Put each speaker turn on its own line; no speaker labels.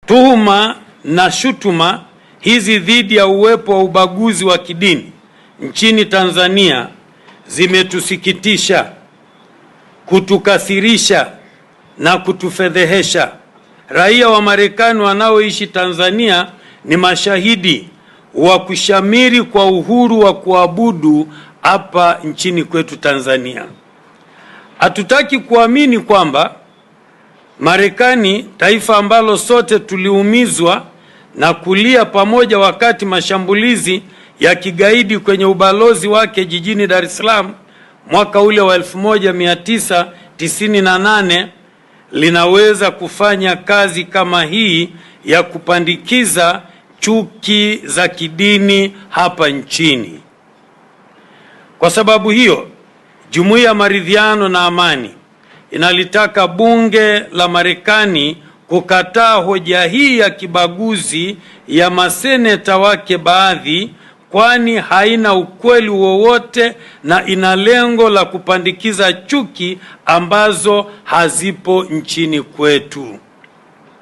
Tuhuma na shutuma hizi dhidi ya uwepo wa ubaguzi wa kidini nchini Tanzania zimetusikitisha, kutukasirisha na kutufedhehesha. Raia wa Marekani wanaoishi Tanzania ni mashahidi wa kushamiri kwa uhuru wa kuabudu hapa nchini kwetu Tanzania. Hatutaki kuamini kwamba Marekani, taifa ambalo sote tuliumizwa na kulia pamoja wakati mashambulizi ya kigaidi kwenye ubalozi wake jijini Dar es Salaam mwaka ule wa 1998, linaweza kufanya kazi kama hii ya kupandikiza chuki za kidini hapa nchini. Kwa sababu hiyo, Jumuiya ya Maridhiano na Amani inalitaka bunge la Marekani kukataa hoja hii ya kibaguzi ya maseneta wake baadhi, kwani haina ukweli wowote na ina lengo la kupandikiza chuki ambazo hazipo nchini kwetu.